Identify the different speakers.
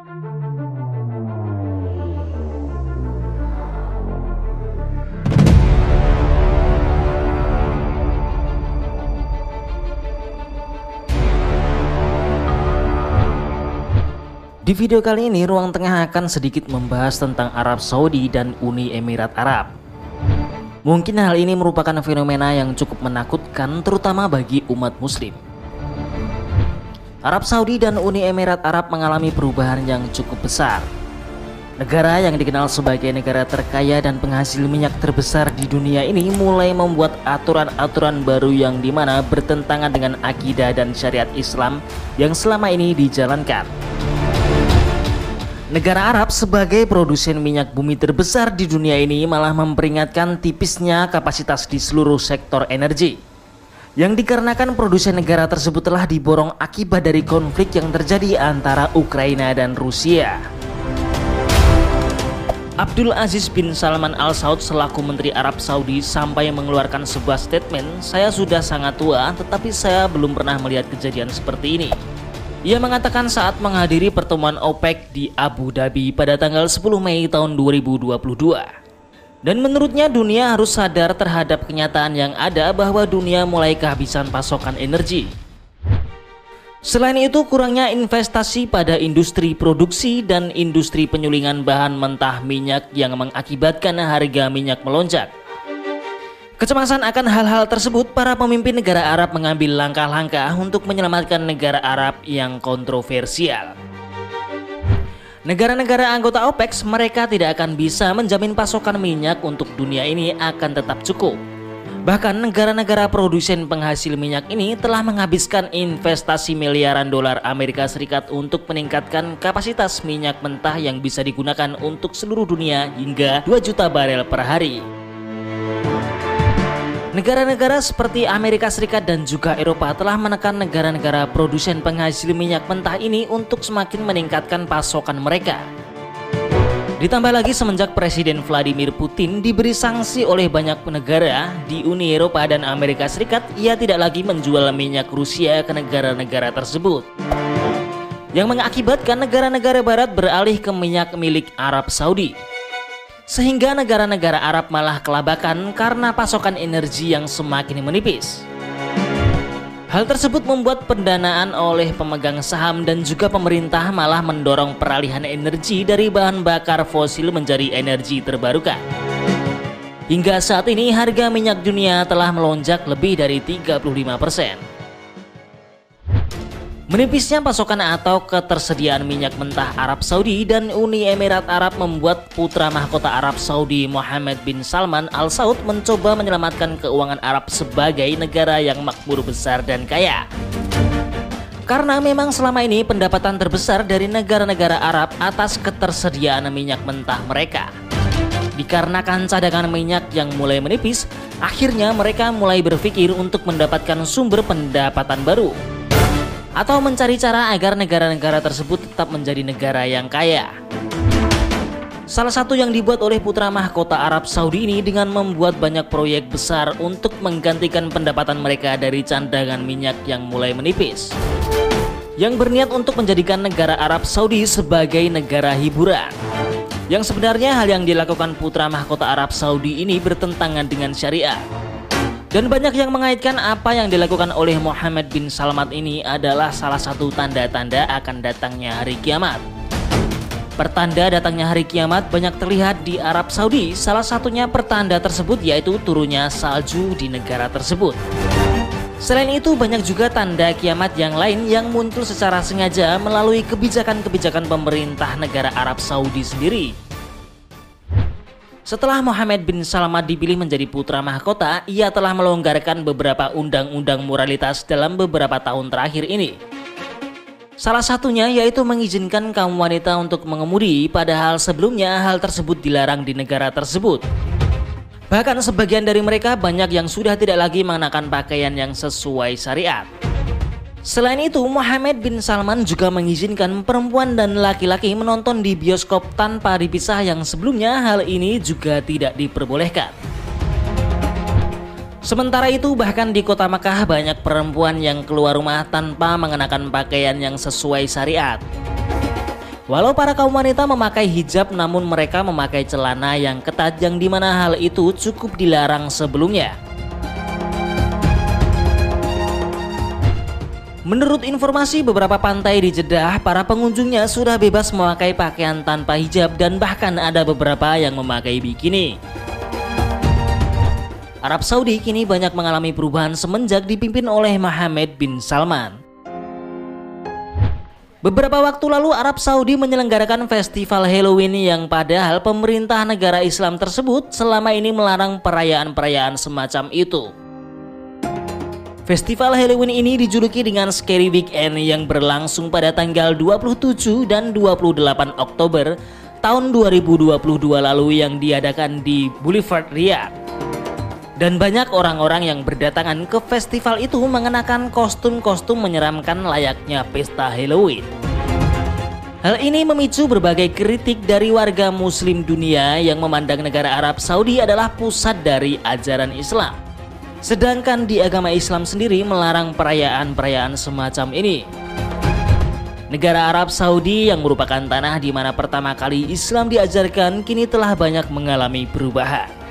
Speaker 1: Di video kali ini, Ruang Tengah akan sedikit membahas tentang Arab Saudi dan Uni Emirat Arab. Mungkin hal ini merupakan fenomena yang cukup menakutkan, terutama bagi umat muslim. Arab Saudi dan Uni Emirat Arab mengalami perubahan yang cukup besar. Negara yang dikenal sebagai negara terkaya dan penghasil minyak terbesar di dunia ini mulai membuat aturan-aturan baru yang dimana bertentangan dengan akidah dan syariat Islam yang selama ini dijalankan. Negara Arab sebagai produsen minyak bumi terbesar di dunia ini malah memperingatkan tipisnya kapasitas di seluruh sektor energi, yang dikarenakan produsen negara tersebut telah diborong akibat dari konflik yang terjadi antara Ukraina dan Rusia. Abdul Aziz bin Salman Al Saud selaku Menteri Arab Saudi sampai mengeluarkan sebuah statement, "Saya sudah sangat tua, tetapi saya belum pernah melihat kejadian seperti ini." Ia mengatakan saat menghadiri pertemuan OPEC di Abu Dhabi pada tanggal 10 Mei tahun 2022. Dan menurutnya dunia harus sadar terhadap kenyataan yang ada bahwa dunia mulai kehabisan pasokan energi. Selain itu, kurangnya investasi pada industri produksi dan industri penyulingan bahan mentah minyak yang mengakibatkan harga minyak melonjak. Kecemasan akan hal-hal tersebut, para pemimpin negara Arab mengambil langkah-langkah untuk menyelamatkan negara Arab yang kontroversial. Negara-negara anggota OPEC mereka tidak akan bisa menjamin pasokan minyak untuk dunia ini akan tetap cukup. Bahkan negara-negara produsen penghasil minyak ini telah menghabiskan investasi miliaran dolar Amerika Serikat untuk meningkatkan kapasitas minyak mentah yang bisa digunakan untuk seluruh dunia hingga 2 juta barel per hari. Negara-negara seperti Amerika Serikat dan juga Eropa telah menekan negara-negara produsen penghasil minyak mentah ini untuk semakin meningkatkan pasokan mereka. Ditambah lagi semenjak Presiden Vladimir Putin diberi sanksi oleh banyak negara di Uni Eropa dan Amerika Serikat, ia tidak lagi menjual minyak Rusia ke negara-negara tersebut, yang mengakibatkan negara-negara barat beralih ke minyak milik Arab Saudi. Sehingga negara-negara Arab malah kelabakan karena pasokan energi yang semakin menipis. Hal tersebut membuat pendanaan oleh pemegang saham dan juga pemerintah malah mendorong peralihan energi dari bahan bakar fosil menjadi energi terbarukan. Hingga saat ini harga minyak dunia telah melonjak lebih dari 35%. Menipisnya pasokan atau ketersediaan minyak mentah Arab Saudi dan Uni Emirat Arab membuat putra mahkota Arab Saudi Mohammed bin Salman Al Saud mencoba menyelamatkan keuangan Arab sebagai negara yang makmur besar dan kaya. Karena memang selama ini pendapatan terbesar dari negara-negara Arab atas ketersediaan minyak mentah mereka. Dikarenakan cadangan minyak yang mulai menipis, akhirnya mereka mulai berpikir untuk mendapatkan sumber pendapatan baru, atau mencari cara agar negara-negara tersebut tetap menjadi negara yang kaya. Salah satu yang dibuat oleh putra mahkota Arab Saudi ini dengan membuat banyak proyek besar untuk menggantikan pendapatan mereka dari cadangan minyak yang mulai menipis, yang berniat untuk menjadikan negara Arab Saudi sebagai negara hiburan. Yang sebenarnya hal yang dilakukan putra mahkota Arab Saudi ini bertentangan dengan syariat. Dan banyak yang mengaitkan apa yang dilakukan oleh Mohammed bin Salman ini adalah salah satu tanda-tanda akan datangnya hari kiamat. Pertanda datangnya hari kiamat banyak terlihat di Arab Saudi. Salah satunya pertanda tersebut yaitu turunnya salju di negara tersebut. Selain itu banyak juga tanda kiamat yang lain yang muncul secara sengaja melalui kebijakan-kebijakan pemerintah negara Arab Saudi sendiri. Setelah Mohammed bin Salman dipilih menjadi putra mahkota, ia telah melonggarkan beberapa undang-undang moralitas dalam beberapa tahun terakhir ini. Salah satunya yaitu mengizinkan kaum wanita untuk mengemudi, padahal sebelumnya hal tersebut dilarang di negara tersebut. Bahkan sebagian dari mereka banyak yang sudah tidak lagi mengenakan pakaian yang sesuai syariat. Selain itu, Mohammed bin Salman juga mengizinkan perempuan dan laki-laki menonton di bioskop tanpa dipisah, yang sebelumnya hal ini juga tidak diperbolehkan. Sementara itu, bahkan di kota Makkah banyak perempuan yang keluar rumah tanpa mengenakan pakaian yang sesuai syariat. Walau para kaum wanita memakai hijab, namun mereka memakai celana yang ketat yang dimana hal itu cukup dilarang sebelumnya. Menurut informasi beberapa pantai di Jeddah, para pengunjungnya sudah bebas memakai pakaian tanpa hijab dan bahkan ada beberapa yang memakai bikini. Arab Saudi kini banyak mengalami perubahan semenjak dipimpin oleh Mohammed bin Salman. Beberapa waktu lalu Arab Saudi menyelenggarakan festival Halloween yang padahal pemerintah negara Islam tersebut selama ini melarang perayaan-perayaan semacam itu. Festival Halloween ini dijuluki dengan Scary Weekend yang berlangsung pada tanggal 27 dan 28 Oktober tahun 2022 lalu yang diadakan di Boulevard Riyadh. Dan banyak orang-orang yang berdatangan ke festival itu mengenakan kostum-kostum menyeramkan layaknya pesta Halloween. Hal ini memicu berbagai kritik dari warga muslim dunia yang memandang negara Arab Saudi adalah pusat dari ajaran Islam. Sedangkan di agama Islam sendiri melarang perayaan-perayaan semacam ini. Negara Arab Saudi yang merupakan tanah di mana pertama kali Islam diajarkan kini telah banyak mengalami perubahan.